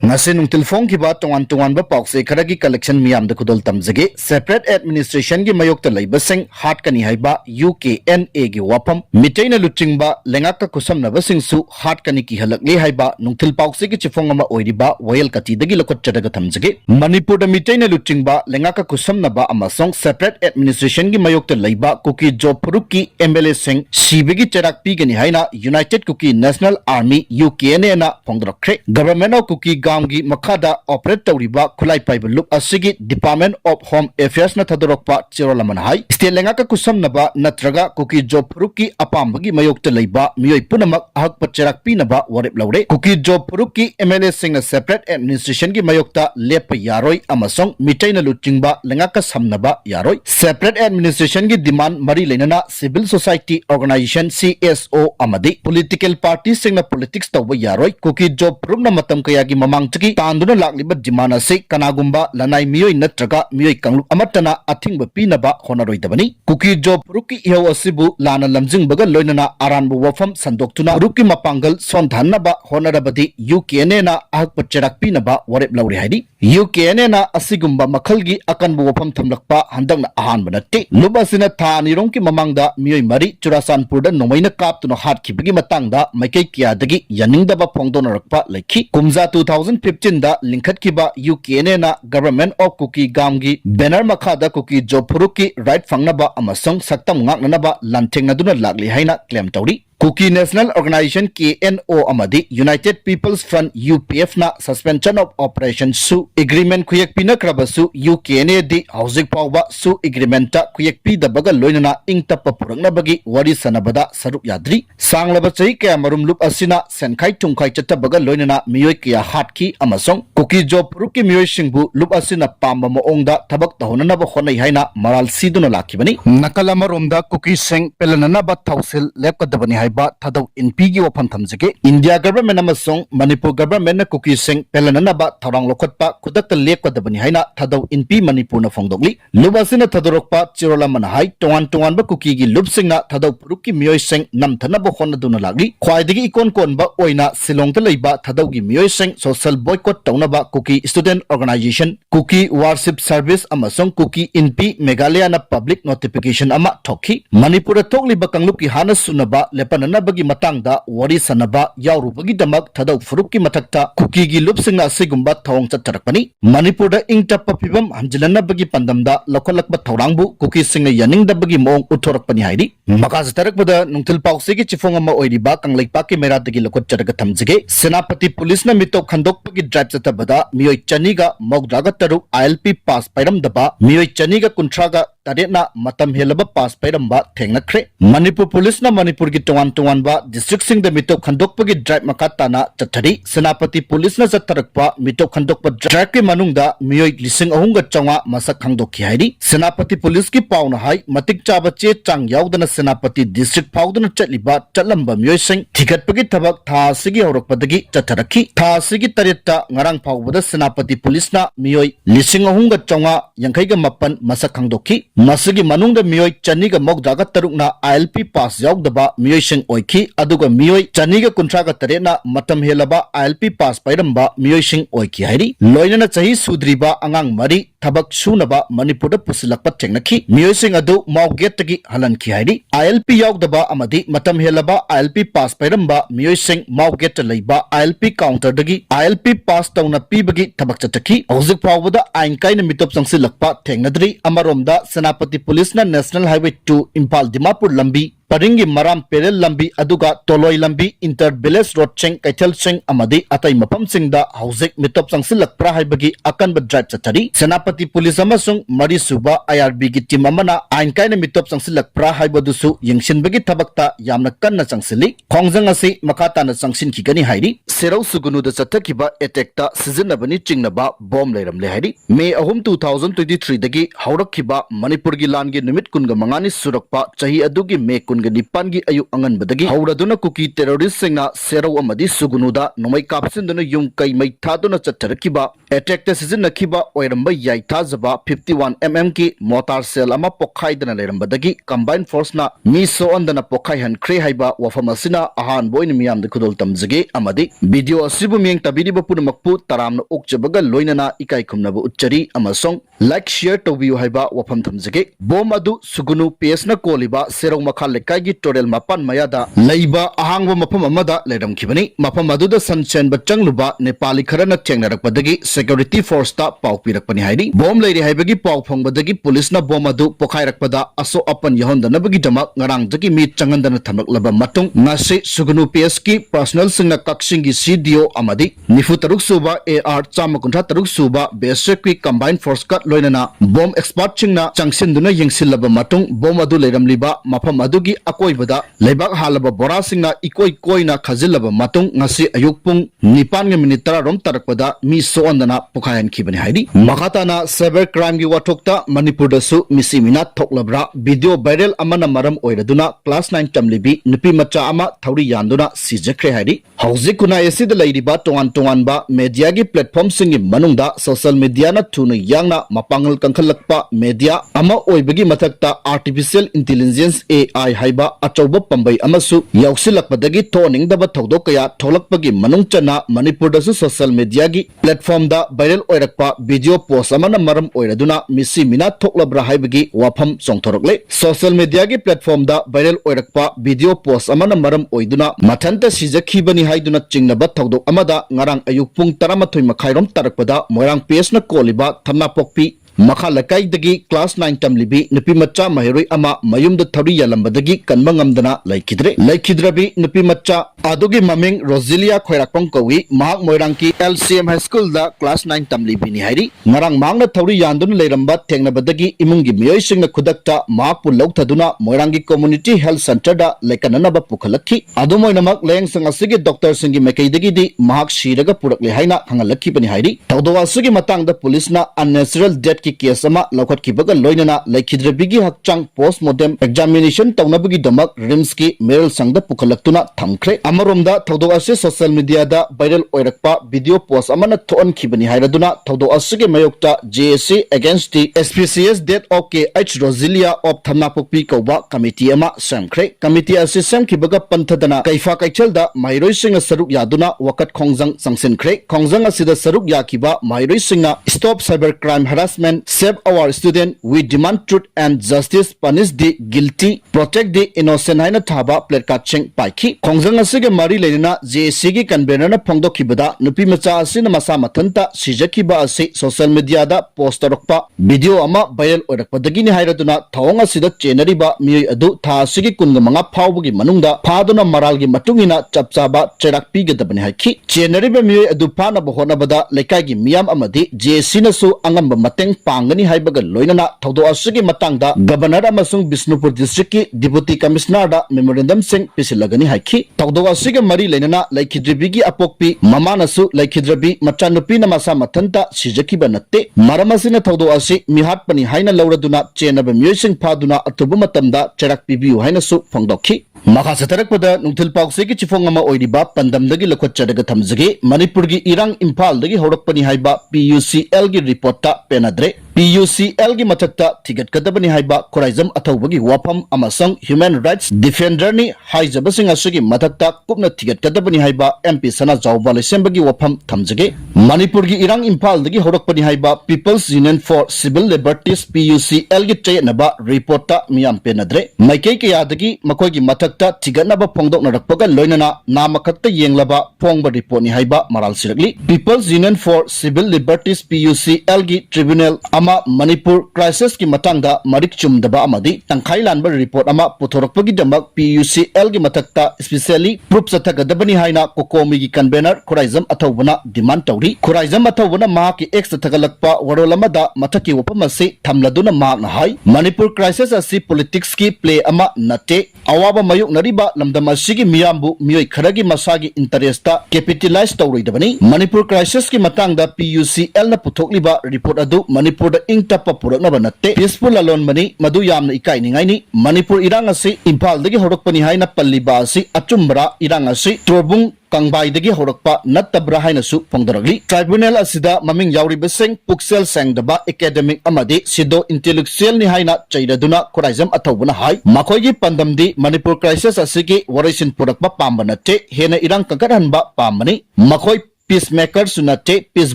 ngase nungtil phone ki ba tongan tongan ba pauk se khara gi collection miyam da kudol tamjage separate administration gi mayokta leiba sing hatkani haiba UKNA gi wapam Meetei na Luchingba Lei-Ngaka Khutsamnabsu sing su hatkani ki halakle haiba nungtil pauk se gi chifong ama oiriba wayal kati dagi lokot chadaga tamjage Manipur da Meetei na Luchingba Lei-Ngaka Khutsamnaba amasong separate administration gi mayokta leiba kuki job puruk ki MLA sing sibigi charak pi gani haina United Kuki National Army UKNA na phongdrakre government of kuki gamgi makada operate tawriba khulai paiba look asigi Department of Home Affairs na thadorokpa chirolaman hai state Lei-Ngaka Khutsamnaba natraga kuki job purukki apambagi mayokta leiba miyoi punamak ahak pacharak pinaba warep laure kuki job purukki MLA sing na separate administration gi mayokta lepa yaroi amasong Meetei na Luchingba Lei-Ngaka samnaba yaroi separate administration gi demand mari leinana civil society organization CSO amadi political parties sing na politics tawba yaroi kuki job puruk na matam kaya gi mamang tagi tanduna lakliba dimana se kanagumba lanai miyoi natraga miyoi kanglup amatana athingba pinaba honaroidabani kuki job purukki ihaw asibu lana lamjingbaga loinana aranbu wafam sandoktuna purukki mapangal sondhannaba honarabadi UKNA na ahakpa cherak pinaba warep laure haidi UKNA na asigumba makhalgi akanbu wafam thamlakpa handakna ahanba natte lubasina tha nirongki mamangda miyoi mari Churasanpurda nomaina kaptuna hatkibagi matangda maikei kiyadagi yaningdaba phongdonarakpa laikhi kumza 2015 da linkhatkiba UKNA na government of kuki gamgi banner makhada kuki job purukki right fangnaba amasong saktam ngaknanaba lanthengnaduna lakli haina claim tawri Kuki National Organization KNO amadi United People's Front UPF na suspension of operations su agreement kuyak pinakrabasu UKNA di housing pawba su agreement ta kuyak pi da baga loinana ingtappa purangna bagi wari sanabada saruk yadri sanglaba chai kaya marum lup asina senkhai tungkhai chatta baga loinana miyoi kaya hatki amasong kuki job purukki miyoi singbu lup asina pamba maongda thabak tahonana ba khonai haina maral siduna lakibani nakala maromda kuki sing pelanana ba thausil lepkadabani hai ba thadau inpigi wapam thamjage India government amasong Manipur government na kuki sing pelanana ba tharang lokhatpa kudakta lekwadabani haina thadau inpi Manipur na phongdokli lubasina thadorokpa chirola manahai tongan ba kuki gi lupsing na thadau purukki miyoi sing namthana ba khonaduna lagli khwaidagi ikon kon ba oina Silong ta leiba thadau gi miyoi sing social boycott tawna ba kuki student organization kuki worship service amasong kuki inpi Meghalaya na public notification ama thokhi Manipur thokli ba kanglup ki hana sunaba lepan nanabagi matangda wari sanaba yaurubagi damak thadau furukki mathakta kuki gi lupsingna sigumba thawang chattarakpani Manipurda ingtappa pibam hamjilanabagi pandamda lokolakba thawrangbu kuki singna yaningdabagi moong uthorakpani haidi makaza tarakbada nungtil paukse gi chifong ama oiriba kanglaipa ki meradagi lokot charaga thamjige senapati police na mitok khandokpagi drive chatabada miyoi chaniga mogdraga taru ILP pass pairamdaba miyoi chaniga kuntraga tarena matam helaba pass pairamba thengnakhre Manipur police na Manipur gi tongan ba district sing da mitok khandokpagi drive makatana chathari senapati police na jatarakpa mitok khandokpa drive ke manungda miyoi lising ahunga changa masak khangdokhi hairi senapati police ki pauna hai matik chaba che chang yaudana senapati district paudana chatliba chatlamba miyoi sing thigatpagi thabak tha sigi horokpadagi chatharakhi tha sigi taretta ngarang paubada senapati police na miyoi lising ahunga changa yankhaiga mapan masak khangdokhi masigi manungda miyoi chaniga mogdaga tarukna ILP pass yaudaba miyoi sing oikhi aduga miyoi chaniga kuntraga tarena matam helaba ILP pass pairamba miyoi sing oikhi hairi loinana chahi sudriba angang mari thabak sunaba Manipurda pusilakpa thengnakhhi miyoi sing adu mauget tagi halankhi hairi ILP yaudaba amadi matam helaba ILP pass pairamba miyoi sing mauget leiba ILP counter dagi ILP pass tawna pibagi thabak chatakhi hojik pawbada ain kaina mitop sangsilakpa thengnadri amaromda senapati police na National Highway 2 Impal Dimapur lambi Paringi Maram Perel lambi aduga Toloi lambi Inter Village Road Cheng Kaithal Cheng amadi atai mapam singda hojik mitop sangsilak prahaibagi akan ba drive chathari senapati police amasung mari suba IRB gi team amana ain kaina mitop sangsilak prahaibadusu yengsinbagi thabakta yamna kanna changsili khongjang asi makata na changsin khigani hairi serau sugunu da chathakiba attack ta sizinabani chingnaba bomb leiramle hairi May 2023 dagi haurakhiba Manipur gi lan gi numit kunga mangani surakpa chahi adugi May kun कुनगनिपानगी अयु अंगनबदगी हौरदुना Kuki terrorist सिंगना सेरौ अमदी सुगुनुदा नोमई कापसिनदुना युम कई मई थादुना चत्थरकिबा एटेक्ट सिजननखिबा ओइरंबा याई थाजबा 51 mm की मोटार सेल अमा पोखाइदना लेरंबदगी कंबाइन फोर्स ना मी सोअंदना पोखाइ हनख्रे हाइबा वफम असिना अहान बोइन मियाम द खुदोल तमजगे अमदी वीडियो असिबु मियंग तबिरिबा पुनमकपु तरामना ओक्चबगा लोइनना इकाई खुमनबु उच्चरी अमसोंग लाइक शेयर तोबियु हाइबा वफम थमजगे बोम अदु सुगुनु पेसना कोलिबा सेरौ मखा लेकाइगी टोरेल मापान मयादा लैबा अहांगबा मफम अमदा लेरमखिबनी मफम अदुदा सनचेनबा चंगलुबा नेपाली खरना चेंगनरकपदगी सिक्योरिटी फोर्स ता पाउ पिरकपनी हाइदी बोम लेरि हाइबगी पाउ फंगबदगी पुलिस ना बोम अदु पोखाइरकपदा असो अपन यहोंदनबगी दमक ngarangdagi mi changandana thamlaklaba matung ngasi sugunu PS की personal सिंगना कक्सिंगी CDO amadi nifu taruk suba AR chama kuntha taruk suba BSF की कंबाइन फोर्स का लोइनना बॉम्ब एक्सपर्ट चिंगना चंगसिनदुना यंगसिलबा मातुंग बॉम्ब अदु लेरमलिबा मफम अदुगी अकोइबदा लेबाक हालबा बोरा सिंगना इकोइ Koyna खजिलबा मातुंग ngasi ayuk pung 9:10 rom tarakpada mi soandana pukhayan khibani haidi makhatana cyber crime gi wathokta manipur dasu misi minat thoklabra video viral amana maram oiraduna class 9 tamlibi nupi macha ama thauri yanduna sijakre haidi hauzik kuna esid leiriba tongan ba media gi platform singi manungda social media na thuna yangna mapangal kangkhalakpa media ama oibagi mathakta artificial intelligence AI haiba achauba pambai amasu yausilakpadagi toning daba thodok kaya tholakpagi manung chana manipur dasu social media gi platform da viral oirakpa video post amana maram oiraduna misi minat thoklabra haibagi wafam songthorokle social media gi platform da viral oirakpa video post amana maram oiduna mathanta sijakhibani haiduna chingnaba thodok amada ngarang ayuk pung 13 makhairom tarakpada moirang page na koliba thamna pokpi makha lakaidagi class 9 tamlibi nupi macha mahiroi ama mayumda thori yalambadagi kanba ngamdana laikhidrabi nupi macha adugi maming Roselia khoirakpong kowi mahak moirang ki LCM high school da class 9 tamlibi ni hairi ngarang mangna thori yandun leiramba thengnabadagi imungi miyoi singna khudakta mahak pu lauthaduna moirang ki community health center da lekananaba pukhalakhi adumoinamak leng sangasigi doctor singi mekaidagi di mahak shiraga purakle haina hangalakhi bani hairi tawdowa sugi matang da police na unnatural death की case अमा लौखटखिबगा लोइनना लेखिद्रबिगी हकचांग postmortem examination तौनबगी दमक RIMS की Meryl संगदा पुखलक्तुना थमख्रे अमरोमदा थौदो असे social media दा viral ओइरकपा video post अमना थोनखिबनी हाइरदुना थौदो असगे मयोक्ता JSC against the SPCS death of KH Roselia of Thamnapokpi कौबा कमिटी अमा सेमख्रे कमिटी असे सेमखिबगा पंथदना कैफा कैचलदा माइरोइ सिंग सरुक यादुना वकत खोंगजंग संगसिनख्रे खोंगजंग असिदा सरुक याखिबा माइरोइ सिंगना stop cyber crime harassment Save our student, we demand truth and justice, punish the guilty, protect the innocent haina thaba placard cheng paiki khongjang asige mari leina JC gi convener na phongdokhibada nupi macha asina masa mathanta sijakhiba ase social media da post torokpa video ama viral oirakpadagi ni hairaduna thawang asida chenariba miyoi adu tha asigi kungamanga phawbugi manungda phaduna maralgi matungina chapchaba cherak pigadabani haiki chenariba miyoi adu phana bahonabada lekai gi miyam amadi JC na su angamba mateng पांगनी हाइबगा लोइनना थौदो असुगी मतंगदा governor अमसुंग Bishnupur district की deputy commissioner दा memorandum सिंह पिसिलगनी हाइखी थौदो असुगी मरी लेनना लैखिद्रबिगी अपोक्पी ममानसु लैखिद्रबी मचानुपी नमसा मथंता सिजकीबा नत्ते मरमसिना थौदो असि मिहाट पनी हाइना लौरदुना चेनब म्युसिंग फादुना अतुबु मतमदा चरक पिबियु हाइनसु फोंगदोखी मखा सतरकपदा नुंथल पाउसे की चिफोंग अमा ओइरिबा पंदमदगी लखोचरगा थमजगे मणिपुर की इरांग इम्फालदगी हौरकपनी हाइबा PUCL की रिपोर्टा पेनाद्रे PUCL की मथक्ता थिगतकदबनी हाइबा खोराइजम अथौबगी वाफम अमसंग ह्यूमन राइट्स डिफेंडर नि हाइजबसिंग असुगी मथक्ता कुपना थिगतकदबनी हाइबा MP सना जावबा लेसेंबगी वाफम थमजगे मणिपुर की इरांग इम्फालदगी हौरकपनी हाइबा People's Union for Civil Liberties PUCL की चेनबा रिपोर्टा मियाम पेनाद्रे माइकई कयादगी मखोगी मथक्ता थिगतनबा फोंगदोकनरकपगा लोइनना नामखक्ता येंगलबा फोंगबा रिपोर्ट नि हाइबा मराल सिरगली People's Union for Civil Liberties PUCL की ट्रिब्यूनल अमा मणिपुर क्राइसिस की मतंगदा मरिक चुमदबा अमदी तंखाई लानबा रिपोर्ट अमा पुथोरकपगी दमक PUCL की मथक्ता स्पेशली प्रूफ सथगदबनी हाइना कोकोमी की कन्वेनर खोराइजम अथौबना डिमांड तौरी खोराइजम अथौबना माह की एक्स थगलकपा वरोलमदा मथकी वपम असे थमलदुना मागना हाई मणिपुर क्राइसिस असी पॉलिटिक्स की प्ले अमा नटे अवाबा मयुकनरिबा लमदम असिगी मियामबु मियोय खरगी मसागी इंटरेस्टा कैपिटलाइज तौरोइदबनी मणिपुर क्राइसिस की मतंगदा PUCL न पुथोकलिबा रिपोर्ट अदु Manipur Manipur da ing tapa puraknaba natte peaceful alonbani madu yamna ikainingai ni Manipur irang asi Imphal dagi horakpani haina palliba asi achumbra irang asi Torbung Kangbai dagi horakpa nattabra haina su pongdaragli tribunal asida maming yauribasing puksel sengdaba academic amadi sido intellectual ni haina chairaduna khoraizam athawbuna hai makoigi pandamdi Manipur crisis asigi waraisin purakpa pamba natte hena irang kangkathanba pambani makoi peacemaker sunate peace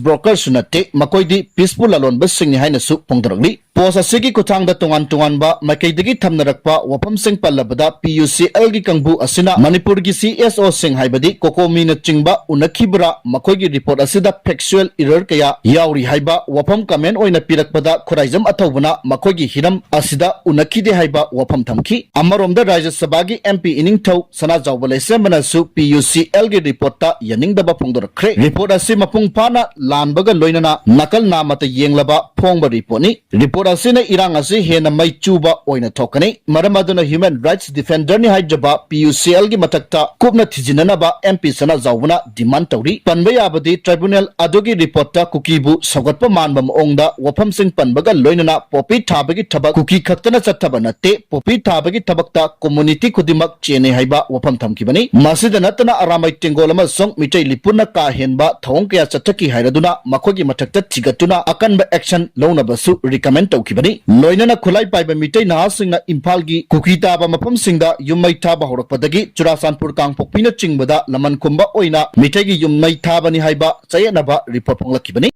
broker sunate makoidi peaceful alon basing ni haina su pongdaragli post asigi kuthangda tungan ba makaidagi thamnarakpa wapam sing pallabada PUCL gi kangbu asina Manipur gi CSO sing haibadi kokomi na chingba unakhibra makoigi report asida factual error kaya yauri haiba wapam comment oina pirakpada khoraizam athawbuna makoigi hiram asida unakhide haiba wapam thamki amaromda Rajya Sabha gi MP iningthau sana jawbale semana su PUCL gi report ta yaningdaba phongdorakre report asi mapung phana lanbaga loinana nakal namata yenglaba phongba report ni report asina irang asi hena mai chuba oina thokani maramaduna human rights defender ni haijaba PUCL gi matakta kupna thijinanaba MP sana zawuna demand tawri panba yabadi tribunal adogi report ta kukibu sagatpa manba maongda wafam sing panbaga loinana popi thabagi thabak kuki khaktana chathaba natte popi thabagi thabakta community kudimak chene haiba wafam thamkibani masida natana aramai tengolama song Meetei lipuna ka henba thawong kaya chathaki hairaduna makhogi matakta thigatuna akanba action launabasu recommend tawkibani loinana khulai paiba Meetei nahasingna Imphal gi kuki taba mafam singda yummai thaba horakpadagi Churasanpur kangpokpina chingbada laman khumba oina Meetei gi yummai thabani haiba chayanaba report ponglakibani